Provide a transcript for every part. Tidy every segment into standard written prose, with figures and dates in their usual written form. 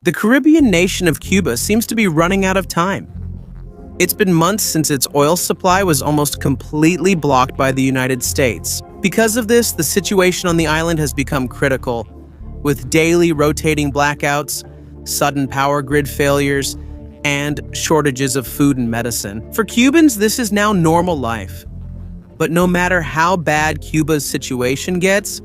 The Caribbean nation of Cuba seems to be running out of time. It's been months since its oil supply was almost completely blocked by the United States. Because of this, the situation on the island has become critical, with daily rotating blackouts, sudden power grid failures, and shortages of food and medicine. For Cubans, this is now normal life. But no matter how bad Cuba's situation gets,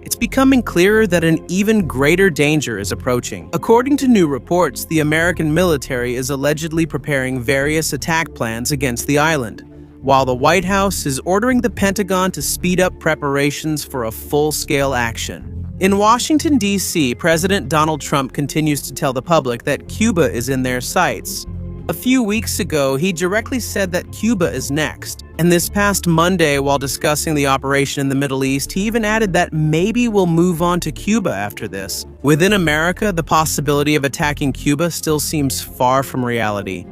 it's becoming clearer that an even greater danger is approaching. According to new reports, the American military is allegedly preparing various attack plans against the island, while the White House is ordering the Pentagon to speed up preparations for a full-scale action. In Washington, D.C., President Donald Trump continues to tell the public that Cuba is in their sights. A few weeks ago, he directly said that Cuba is next. And this past Monday, while discussing the operation in the Middle East, he even added that maybe we'll move on to Cuba after this. Within America, the possibility of attacking Cuba still seems far from reality.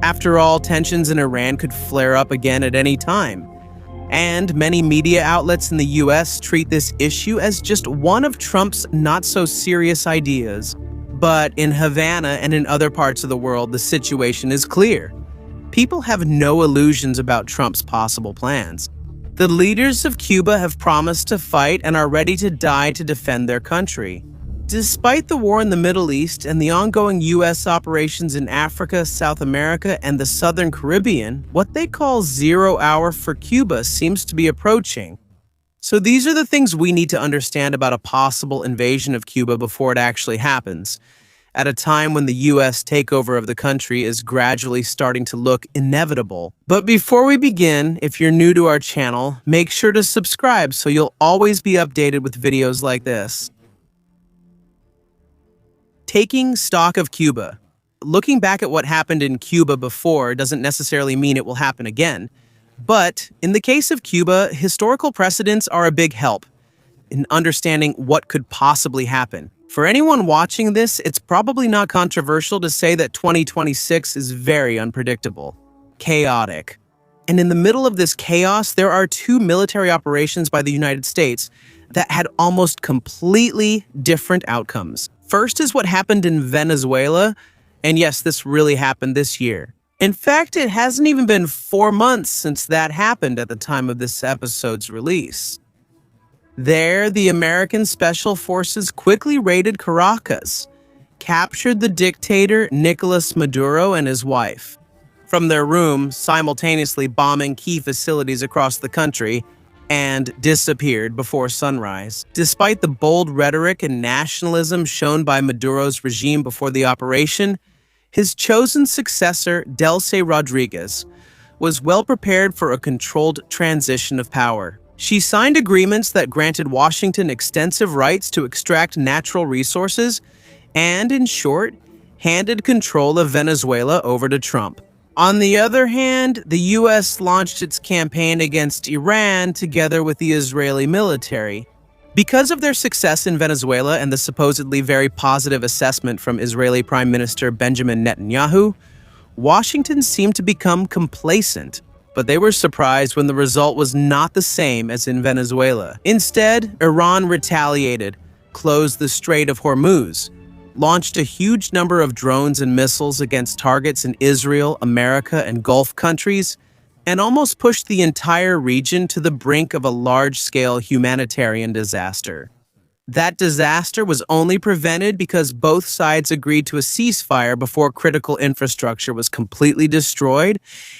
After all, tensions in Iran could flare up again at any time. And many media outlets in the US treat this issue as just one of Trump's not-so-serious ideas. But in Havana and in other parts of the world, the situation is clear. People have no illusions about Trump's possible plans. The leaders of Cuba have promised to fight and are ready to die to defend their country. Despite the war in the Middle East and the ongoing US operations in Africa, South America, and the Southern Caribbean, what they call 0 hour for Cuba seems to be approaching. So these are the things we need to understand about a possible invasion of Cuba before it actually happens, at a time when the U.S. takeover of the country is gradually starting to look inevitable. But before we begin, if you're new to our channel, make sure to subscribe so you'll always be updated with videos like this. Taking stock of Cuba. Looking back at what happened in Cuba before doesn't necessarily mean it will happen again. But in the case of Cuba, historical precedents are a big help in understanding what could possibly happen. For anyone watching this, it's probably not controversial to say that 2026 is very unpredictable, chaotic. And in the middle of this chaos, there are two military operations by the United States that had almost completely different outcomes. First is what happened in Venezuela, and yes, this really happened this year. In fact, it hasn't even been 4 months since that happened at the time of this episode's release. There, the American Special Forces quickly raided Caracas, captured the dictator Nicolas Maduro and his wife from their room, simultaneously bombing key facilities across the country, and disappeared before sunrise. Despite the bold rhetoric and nationalism shown by Maduro's regime before the operation, his chosen successor, Delcy Rodriguez, was well prepared for a controlled transition of power. She signed agreements that granted Washington extensive rights to extract natural resources and, in short, handed control of Venezuela over to Trump. On the other hand, the U.S. launched its campaign against Iran together with the Israeli military. Because of their success in Venezuela and the supposedly very positive assessment from Israeli Prime Minister Benjamin Netanyahu, Washington seemed to become complacent, but they were surprised when the result was not the same as in Venezuela. Instead, Iran retaliated, closed the Strait of Hormuz, launched a huge number of drones and missiles against targets in Israel, America, and Gulf countries, and almost pushed the entire region to the brink of a large-scale humanitarian disaster. That disaster was only prevented because both sides agreed to a ceasefire before critical infrastructure was completely destroyed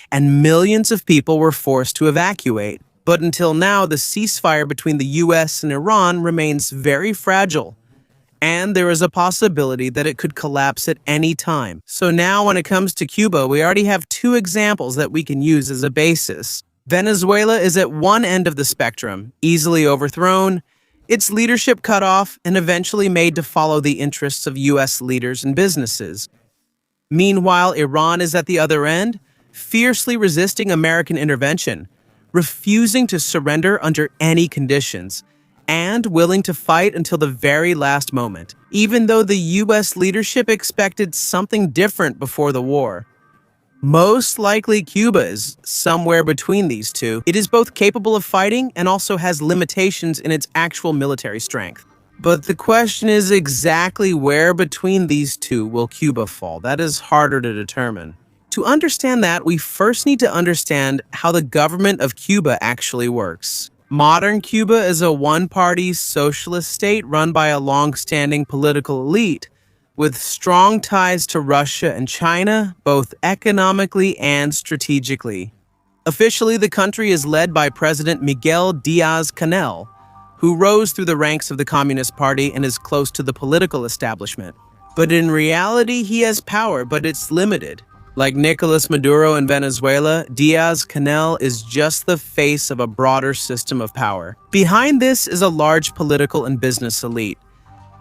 and millions of people were forced to evacuate. But until now, the ceasefire between the U.S. and Iran remains very fragile, and there is a possibility that it could collapse at any time. So now when it comes to Cuba, we already have two examples that we can use as a basis. Venezuela is at one end of the spectrum, easily overthrown, its leadership cut off, and eventually made to follow the interests of U.S. leaders and businesses. Meanwhile, Iran is at the other end, fiercely resisting American intervention, refusing to surrender under any conditions, and willing to fight until the very last moment, even though the U.S. leadership expected something different before the war. Most likely Cuba is somewhere between these two. It is both capable of fighting and also has limitations in its actual military strength. But the question is exactly where between these two will Cuba fall? That is harder to determine. To understand that, we first need to understand how the government of Cuba actually works. Modern Cuba is a one-party socialist state run by a long-standing political elite with strong ties to Russia and China, both economically and strategically. Officially, the country is led by President Miguel Diaz-Canel, who rose through the ranks of the Communist Party and is close to the political establishment. But in reality, he has power, but it's limited. Like Nicolas Maduro in Venezuela, Diaz-Canel is just the face of a broader system of power. Behind this is a large political and business elite.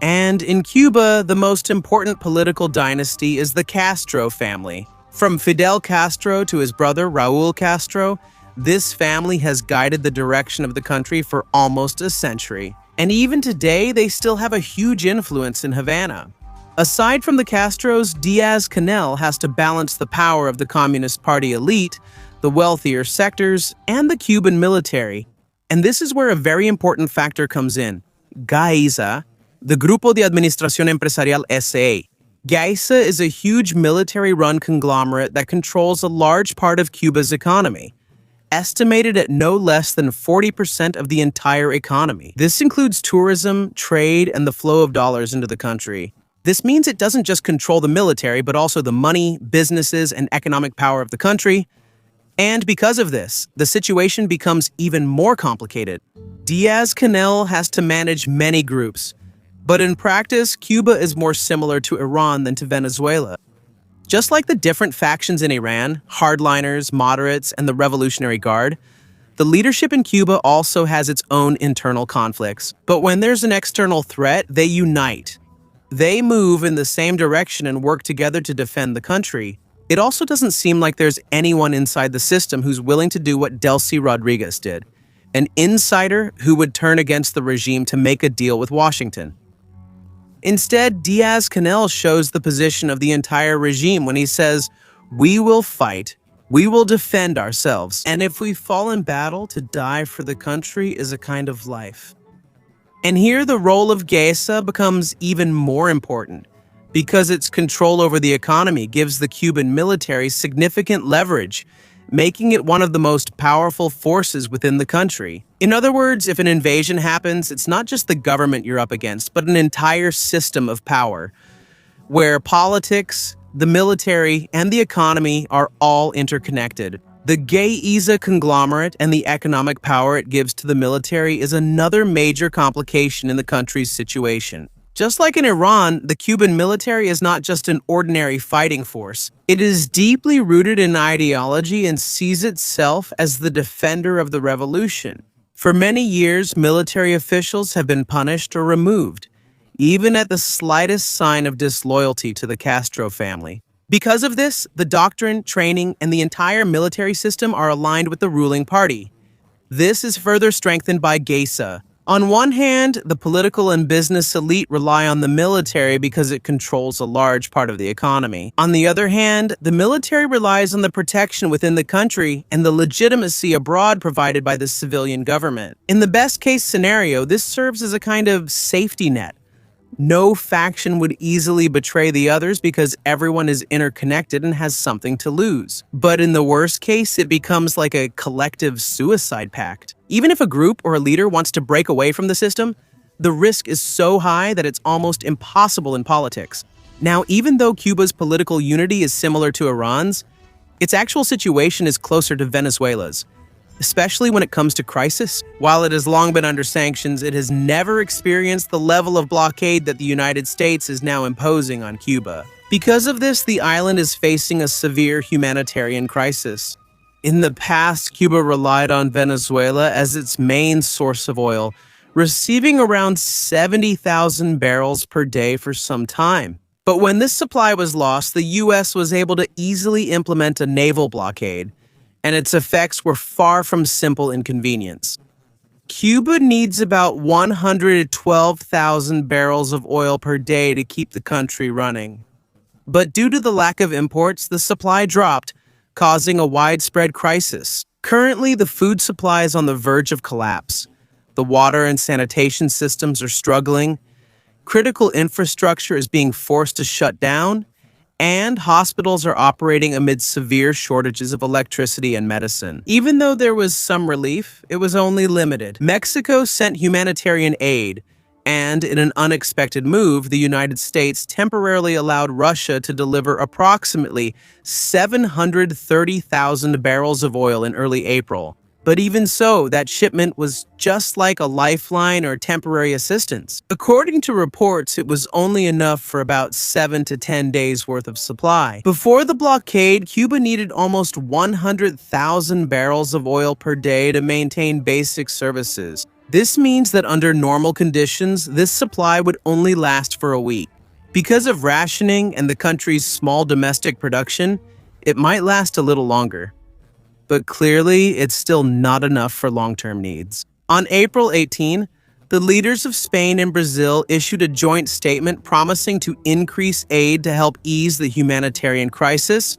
And in Cuba, the most important political dynasty is the Castro family. From Fidel Castro to his brother Raul Castro, this family has guided the direction of the country for almost a century. And even today, they still have a huge influence in Havana. Aside from the Castros, Diaz-Canel has to balance the power of the Communist Party elite, the wealthier sectors, and the Cuban military. And this is where a very important factor comes in: GAESA, the Grupo de Administración Empresarial S.A. GAESA is a huge military-run conglomerate that controls a large part of Cuba's economy, estimated at no less than 40% of the entire economy. This includes tourism, trade, and the flow of dollars into the country. This means it doesn't just control the military, but also the money, businesses, and economic power of the country. And because of this, the situation becomes even more complicated. Diaz-Canel has to manage many groups, but in practice, Cuba is more similar to Iran than to Venezuela. Just like the different factions in Iran, hardliners, moderates, and the Revolutionary Guard, the leadership in Cuba also has its own internal conflicts. But when there's an external threat, they unite. They move in the same direction and work together to defend the country. It also doesn't seem like there's anyone inside the system who's willing to do what Delcy Rodriguez did, an insider who would turn against the regime to make a deal with Washington. Instead, Diaz-Canel shows the position of the entire regime when he says, "We will fight, we will defend ourselves, and if we fall in battle, to die for the country is a kind of life." And here the role of GAESA becomes even more important, because its control over the economy gives the Cuban military significant leverage, making it one of the most powerful forces within the country. In other words, if an invasion happens, it's not just the government you're up against, but an entire system of power, where politics, the military, and the economy are all interconnected. The GAESA conglomerate and the economic power it gives to the military is another major complication in the country's situation. Just like in Iran, the Cuban military is not just an ordinary fighting force. It is deeply rooted in ideology and sees itself as the defender of the revolution. For many years, military officials have been punished or removed, even at the slightest sign of disloyalty to the Castro family. Because of this, the doctrine, training, and the entire military system are aligned with the ruling party. This is further strengthened by GAESA. On one hand, the political and business elite rely on the military because it controls a large part of the economy. On the other hand, the military relies on the protection within the country and the legitimacy abroad provided by the civilian government. In the best-case scenario, this serves as a kind of safety net. No faction would easily betray the others because everyone is interconnected and has something to lose. But in the worst case, it becomes like a collective suicide pact. Even if a group or a leader wants to break away from the system, the risk is so high that it's almost impossible in politics. Now, even though Cuba's political unity is similar to Iran's, its actual situation is closer to Venezuela's. Especially when it comes to crisis. While it has long been under sanctions, it has never experienced the level of blockade that the United States is now imposing on Cuba. Because of this, the island is facing a severe humanitarian crisis. In the past, Cuba relied on Venezuela as its main source of oil, receiving around 70,000 barrels per day for some time. But when this supply was lost, the U.S. was able to easily implement a naval blockade, and its effects were far from simple inconvenience. Cuba needs about 112,000 barrels of oil per day to keep the country running. But due to the lack of imports, the supply dropped, causing a widespread crisis. Currently, the food supply is on the verge of collapse. The water and sanitation systems are struggling, Critical infrastructure is being forced to shut down, and hospitals are operating amid severe shortages of electricity and medicine. Even though there was some relief, it was only limited. Mexico sent humanitarian aid, and in an unexpected move, the United States temporarily allowed Russia to deliver approximately 730,000 barrels of oil in early April. But even so, that shipment was just like a lifeline or temporary assistance. According to reports, it was only enough for about 7 to 10 days worth of supply. Before the blockade, Cuba needed almost 100,000 barrels of oil per day to maintain basic services. This means that under normal conditions, this supply would only last for a week. Because of rationing and the country's small domestic production, it might last a little longer. But clearly, it's still not enough for long-term needs. On April 18, the leaders of Spain and Brazil issued a joint statement promising to increase aid to help ease the humanitarian crisis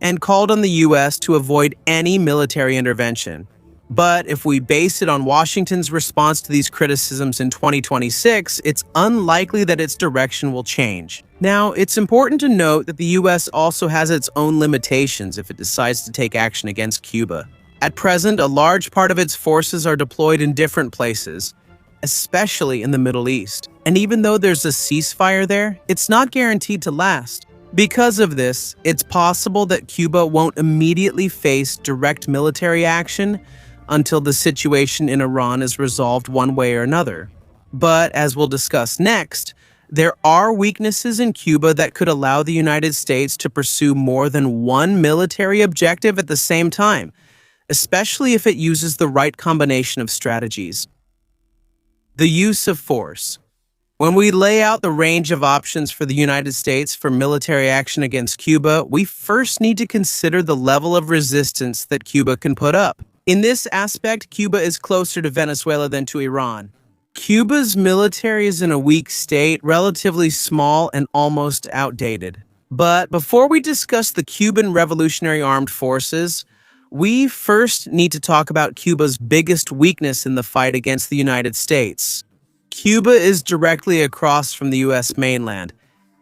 and called on the U.S. to avoid any military intervention. But if we base it on Washington's response to these criticisms in 2026, it's unlikely that its direction will change. Now, it's important to note that the U.S. also has its own limitations if it decides to take action against Cuba. At present, a large part of its forces are deployed in different places, especially in the Middle East. And even though there's a ceasefire there, it's not guaranteed to last. Because of this, it's possible that Cuba won't immediately face direct military action until the situation in Iran is resolved one way or another. But as we'll discuss next, there are weaknesses in Cuba that could allow the United States to pursue more than one military objective at the same time, especially if it uses the right combination of strategies. The use of force. When we lay out the range of options for the United States for military action against Cuba, we first need to consider the level of resistance that Cuba can put up. In this aspect, Cuba is closer to Venezuela than to Iran. Cuba's military is in a weak state, relatively small and almost outdated. But before we discuss the Cuban Revolutionary Armed Forces, we first need to talk about Cuba's biggest weakness in the fight against the United States. Cuba is directly across from the U.S. mainland.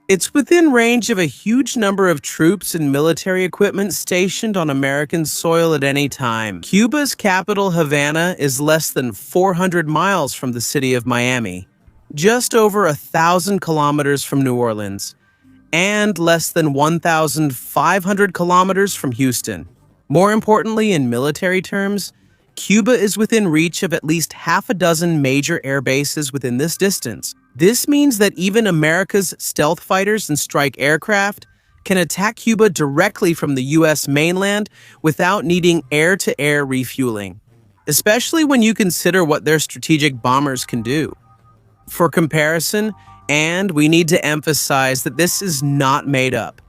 It's within range of a huge number of troops and military equipment stationed on American soil at any time. Cuba's capital, Havana, is less than 400 miles from the city of Miami, just over 1,000 kilometers from New Orleans, and less than 1,500 kilometers from Houston. More importantly, in military terms, Cuba is within reach of at least half a dozen major air bases within this distance. This means that even America's stealth fighters and strike aircraft can attack Cuba directly from the U.S. mainland without needing air-to-air refueling, especially when you consider what their strategic bombers can do. For comparison, and we need to emphasize that this is not made up.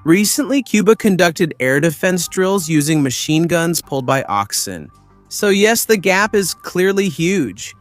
Recently, Cuba conducted air defense drills using machine guns pulled by oxen. So yes, the gap is clearly huge.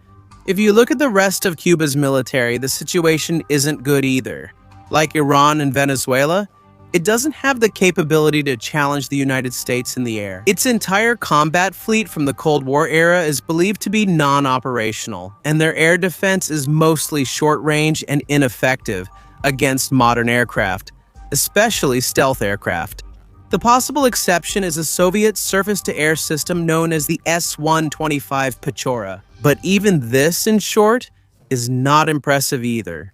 If you look at the rest of Cuba's military, the situation isn't good either. Like Iran and Venezuela, it doesn't have the capability to challenge the United States in the air. Its entire combat fleet from the Cold War era is believed to be non-operational, and their air defense is mostly short-range and ineffective against modern aircraft, especially stealth aircraft. The possible exception is a Soviet surface-to-air system known as the S-125 Pechora. But even this, in short, is not impressive either.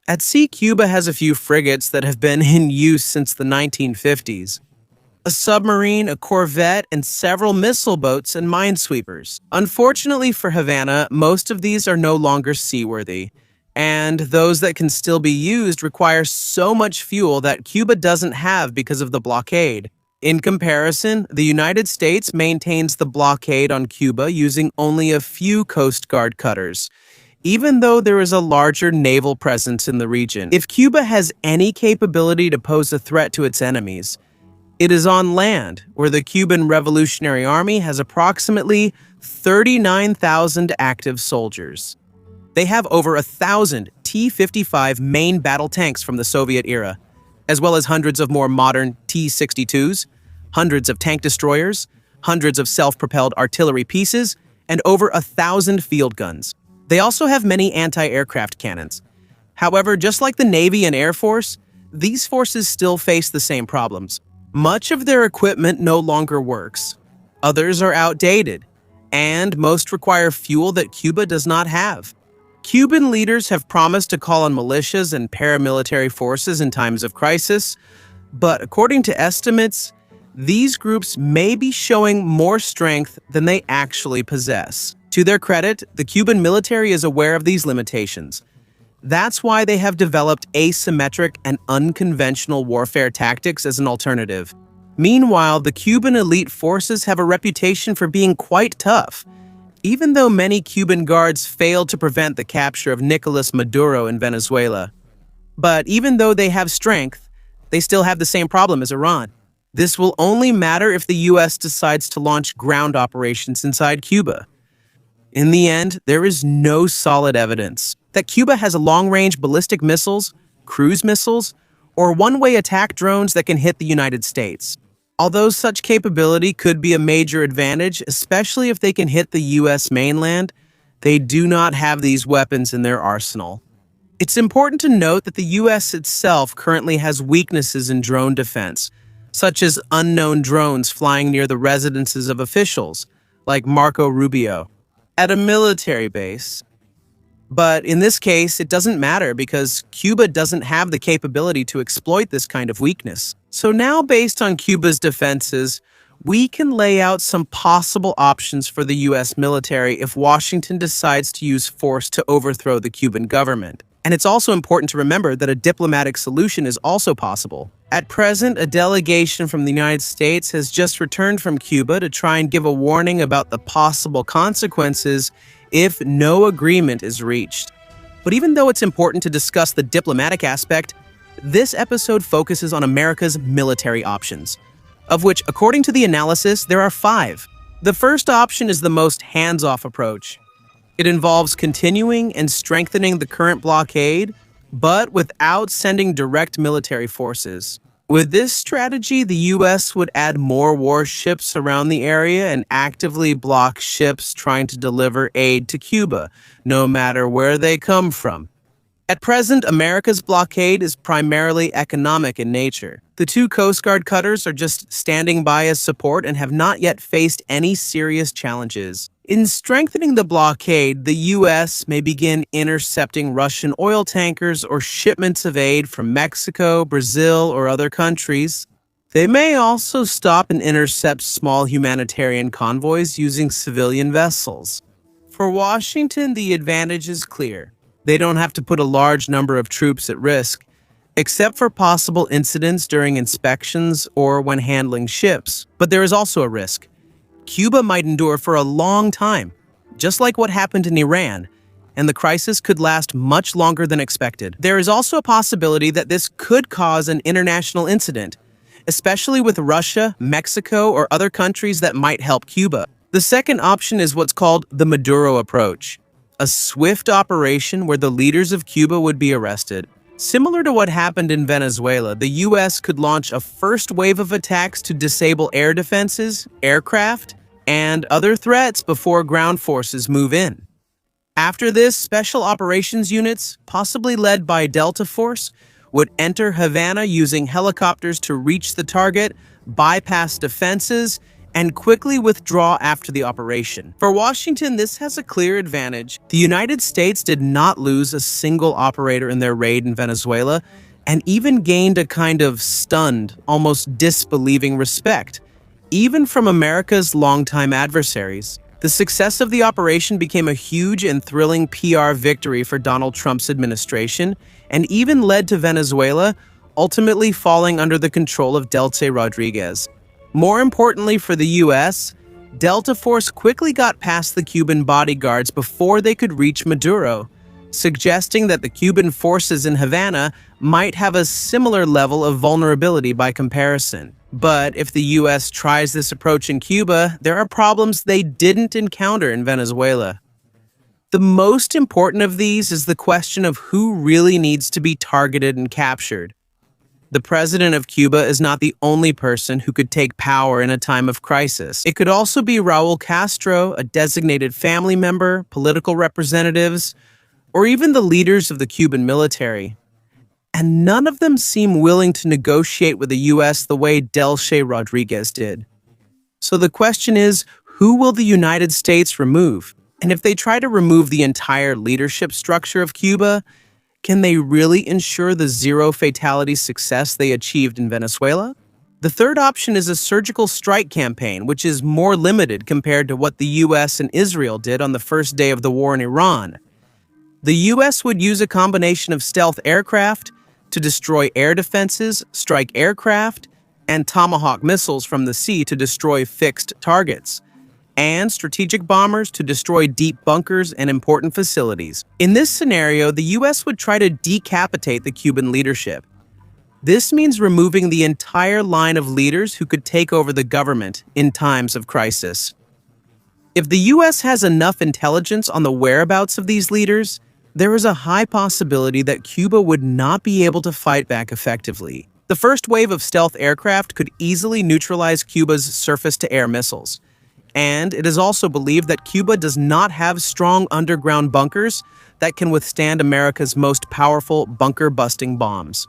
At sea, Cuba has a few frigates that have been in use since the 1950s. A submarine, a corvette, and several missile boats and minesweepers. Unfortunately for Havana, most of these are no longer seaworthy, and those that can still be used require so much fuel that Cuba doesn't have because of the blockade. In comparison, the United States maintains the blockade on Cuba using only a few Coast Guard cutters, even though there is a larger naval presence in the region. If Cuba has any capability to pose a threat to its enemies, it is on land, where the Cuban Revolutionary Army has approximately 39,000 active soldiers. They have over 1,000 T-55 main battle tanks from the Soviet era, as well as hundreds of more modern T-62s, hundreds of tank destroyers, hundreds of self-propelled artillery pieces, and over 1,000 field guns. They also have many anti-aircraft cannons, However, just like the Navy and Air Force, these forces still face the same problems. Much of their equipment no longer works. Others are outdated, and most require fuel that Cuba does not have. Cuban leaders have promised to call on militias and paramilitary forces in times of crisis, but according to estimates, these groups may be showing more strength than they actually possess. To their credit, the Cuban military is aware of these limitations. That's why they have developed asymmetric and unconventional warfare tactics as an alternative. Meanwhile, the Cuban elite forces have a reputation for being quite tough, even though many Cuban guards failed to prevent the capture of Nicolas Maduro in Venezuela. But even though they have strength, they still have the same problem as Iran. This will only matter if the US decides to launch ground operations inside Cuba. In the end, there is no solid evidence that Cuba has long-range ballistic missiles, cruise missiles, or one-way attack drones that can hit the United States. Although such capability could be a major advantage, especially if they can hit the US mainland, they do not have these weapons in their arsenal. It's important to note that the US itself currently has weaknesses in drone defense, such as unknown drones flying near the residences of officials, like Marco Rubio, at a military base. But in this case, it doesn't matter because Cuba doesn't have the capability to exploit this kind of weakness. So now, based on Cuba's defenses, we can lay out some possible options for the US military if Washington decides to use force to overthrow the Cuban government. And it's also important to remember that a diplomatic solution is also possible. At present, a delegation from the United States has just returned from Cuba to try and give a warning about the possible consequences if no agreement is reached. But even though it's important to discuss the diplomatic aspect, this episode focuses on America's military options, of which, according to the analysis, there are 5. The first option is the most hands-off approach. It involves continuing and strengthening the current blockade, but without sending direct military forces. With this strategy, the U.S. would add more warships around the area and actively block ships trying to deliver aid to Cuba, no matter where they come from. At present, America's blockade is primarily economic in nature. The 2 Coast Guard cutters are just standing by as support and have not yet faced any serious challenges. In strengthening the blockade, the U.S. may begin intercepting Russian oil tankers or shipments of aid from Mexico, Brazil, or other countries. They may also stop and intercept small humanitarian convoys using civilian vessels. For Washington, the advantage is clear. They don't have to put a large number of troops at risk, except for possible incidents during inspections or when handling ships. But there is also a risk. Cuba might endure for a long time, just like what happened in Iran, and the crisis could last much longer than expected. There is also a possibility that this could cause an international incident, especially with Russia, Mexico, or other countries that might help Cuba. The second option is what's called the Maduro approach, a swift operation where the leaders of Cuba would be arrested. Similar to what happened in Venezuela, the U.S. could launch a first wave of attacks to disable air defenses, aircraft, and other threats before ground forces move in. After this, special operations units, possibly led by Delta Force, would enter Havana using helicopters to reach the target, bypass defenses, and quickly withdraw after the operation. For Washington, this has a clear advantage. The United States did not lose a single operator in their raid in Venezuela, and even gained a kind of stunned, almost disbelieving respect, even from America's longtime adversaries. The success of the operation became a huge and thrilling PR victory for Donald Trump's administration, and even led to Venezuela ultimately falling under the control of Delcy Rodriguez. More importantly for the U.S., Delta Force quickly got past the Cuban bodyguards before they could reach Maduro, suggesting that the Cuban forces in Havana might have a similar level of vulnerability by comparison. But if the U.S. tries this approach in Cuba, there are problems they didn't encounter in Venezuela. The most important of these is the question of who really needs to be targeted and captured. The president of Cuba is not the only person who could take power in a time of crisis. It could also be Raul Castro, a designated family member, political representatives, or even the leaders of the Cuban military. And none of them seem willing to negotiate with the US the way Delche Rodriguez did. So the question is, who will the United States remove? And if they try to remove the entire leadership structure of Cuba, can they really ensure the zero fatality success they achieved in Venezuela? The third option is a surgical strike campaign, which is more limited compared to what the US and Israel did on the first day of the war in Iran. The US would use a combination of stealth aircraft to destroy air defenses, strike aircraft, and Tomahawk missiles from the sea to destroy fixed targets, and strategic bombers to destroy deep bunkers and important facilities. In this scenario, the US would try to decapitate the Cuban leadership. This means removing the entire line of leaders who could take over the government in times of crisis. If the US has enough intelligence on the whereabouts of these leaders, there is a high possibility that Cuba would not be able to fight back effectively. The first wave of stealth aircraft could easily neutralize Cuba's surface-to-air missiles. And it is also believed that Cuba does not have strong underground bunkers that can withstand America's most powerful bunker-busting bombs.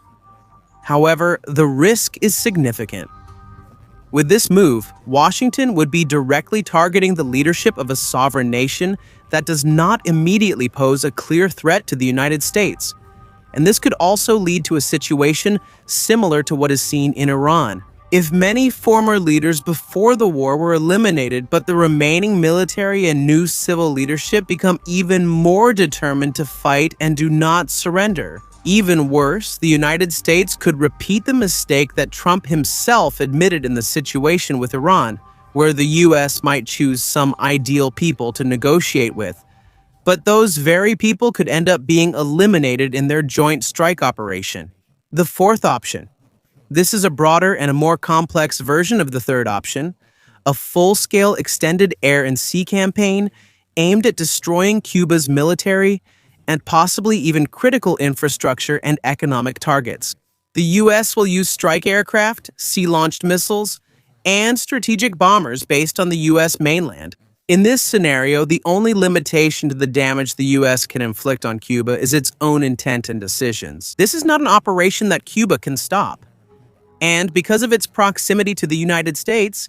However, the risk is significant. With this move, Washington would be directly targeting the leadership of a sovereign nation that does not immediately pose a clear threat to the United States. And this could also lead to a situation similar to what is seen in Iran. If many former leaders before the war were eliminated, but the remaining military and new civil leadership become even more determined to fight and do not surrender. Even worse, the United States could repeat the mistake that Trump himself admitted in the situation with Iran, where the US might choose some ideal people to negotiate with. But those very people could end up being eliminated in their joint strike operation. The fourth option. This is a broader and a more complex version of the third option, a full-scale extended air and sea campaign aimed at destroying Cuba's military and possibly even critical infrastructure and economic targets. The US will use strike aircraft, sea-launched missiles, and strategic bombers based on the US mainland. In this scenario, the only limitation to the damage the US can inflict on Cuba is its own intent and decisions. This is not an operation that Cuba can stop. And because of its proximity to the United States,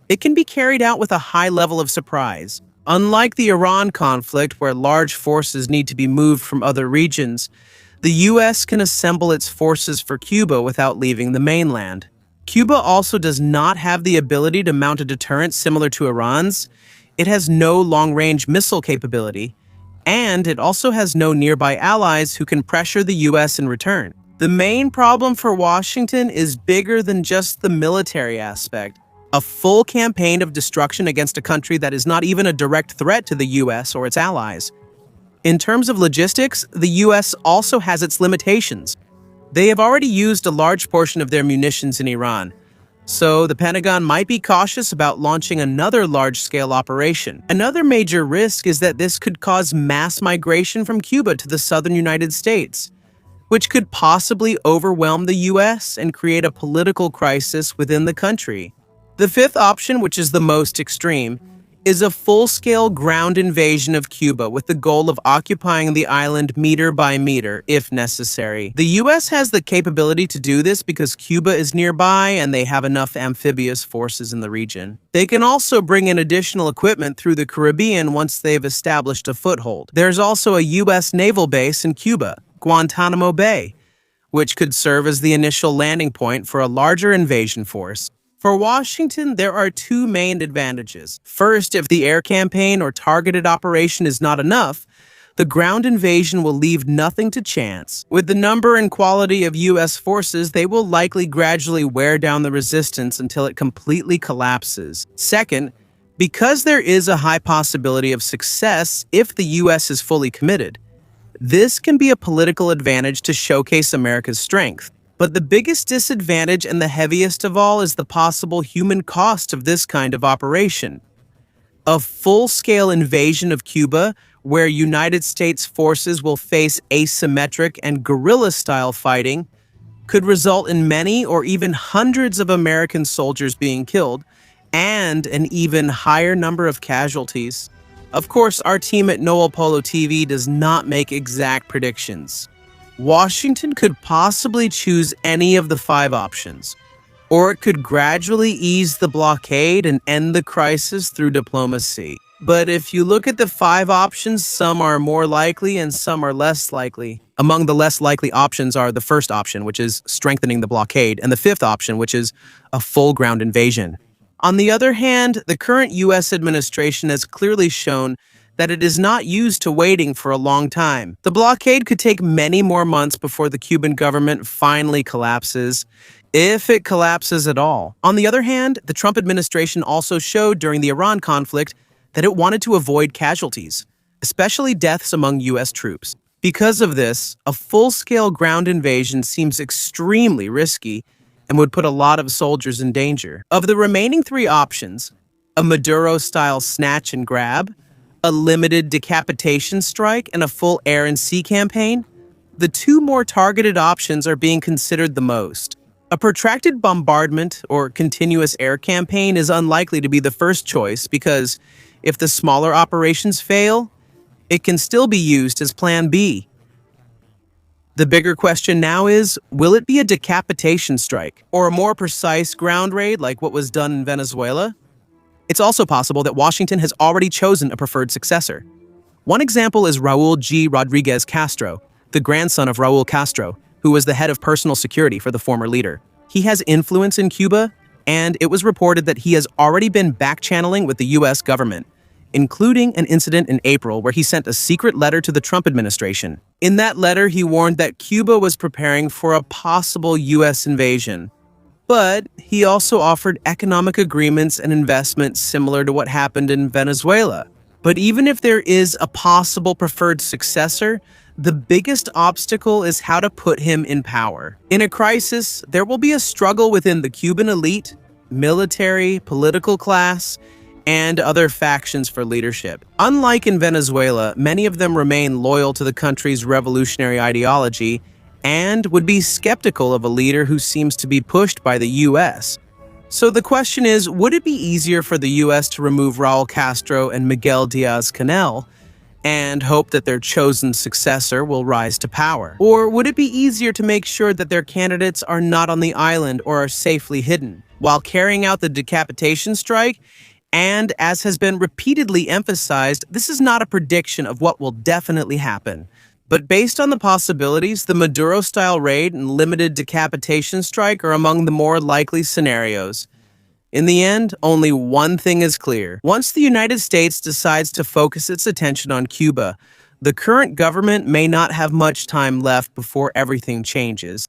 it can be carried out with a high level of surprise. Unlike the Iran conflict, where large forces need to be moved from other regions, the US can assemble its forces for Cuba without leaving the mainland. Cuba also does not have the ability to mount a deterrent similar to Iran's. It has no long-range missile capability, and it also has no nearby allies who can pressure the US in return. The main problem for Washington is bigger than just the military aspect. A full campaign of destruction against a country that is not even a direct threat to the US or its allies. In terms of logistics, the US also has its limitations. They have already used a large portion of their munitions in Iran, so the Pentagon might be cautious about launching another large-scale operation. Another major risk is that this could cause mass migration from Cuba to the southern United States, which could possibly overwhelm the US and create a political crisis within the country. The fifth option, which is the most extreme, is a full-scale ground invasion of Cuba with the goal of occupying the island meter by meter, if necessary. The US has the capability to do this because Cuba is nearby and they have enough amphibious forces in the region. They can also bring in additional equipment through the Caribbean once they've established a foothold. There's also a US naval base in Cuba, Guantanamo Bay, which could serve as the initial landing point for a larger invasion force. For Washington, there are two main advantages. First, if the air campaign or targeted operation is not enough, the ground invasion will leave nothing to chance. With the number and quality of US forces, they will likely gradually wear down the resistance until it completely collapses. Second, because there is a high possibility of success if the US is fully committed, this can be a political advantage to showcase America's strength. But the biggest disadvantage and the heaviest of all is the possible human cost of this kind of operation. A full-scale invasion of Cuba, where United States forces will face asymmetric and guerrilla-style fighting, could result in many or even hundreds of American soldiers being killed and an even higher number of casualties. Of course, our team at Noel Polo TV does not make exact predictions. Washington could possibly choose any of the 5 options, or it could gradually ease the blockade and end the crisis through diplomacy. But if you look at the 5 options, some are more likely and some are less likely. Among the less likely options are the first option, which is strengthening the blockade, and the 5th option, which is a full ground invasion. On the other hand, the current U.S. administration has clearly shown that it is not used to waiting for a long time. The blockade could take many more months before the Cuban government finally collapses, if it collapses at all. On the other hand, the Trump administration also showed during the Iran conflict that it wanted to avoid casualties, especially deaths among U.S. troops. Because of this, a full-scale ground invasion seems extremely risky and would put a lot of soldiers in danger. Of the remaining 3 options, a Maduro-style snatch and grab, a limited decapitation strike, and a full air and sea campaign, the 2 more targeted options are being considered the most. A protracted bombardment or continuous air campaign is unlikely to be the first choice because if the smaller operations fail, it can still be used as Plan B. The bigger question now is, will it be a decapitation strike or a more precise ground raid like what was done in Venezuela? It's also possible that Washington has already chosen a preferred successor. One example is Raul G. Rodriguez Castro, the grandson of Raul Castro, who was the head of personal security for the former leader. He has influence in Cuba, and it was reported that he has already been back-channeling with the U.S. government, including an incident in April where he sent a secret letter to the Trump administration. In that letter, he warned that Cuba was preparing for a possible U.S. invasion. But he also offered economic agreements and investments similar to what happened in Venezuela. But even if there is a possible preferred successor, the biggest obstacle is how to put him in power. In a crisis, there will be a struggle within the Cuban elite, military, political class, and other factions for leadership. Unlike in Venezuela, many of them remain loyal to the country's revolutionary ideology and would be skeptical of a leader who seems to be pushed by the U.S. So the question is, would it be easier for the U.S. to remove Raul Castro and Miguel Diaz-Canel and hope that their chosen successor will rise to power? Or would it be easier to make sure that their candidates are not on the island or are safely hidden, while carrying out the decapitation strike? And as has been repeatedly emphasized, this is not a prediction of what will definitely happen. But based on the possibilities, the Maduro-style raid and limited decapitation strike are among the more likely scenarios. In the end, only one thing is clear. Once the United States decides to focus its attention on Cuba, the current government may not have much time left before everything changes.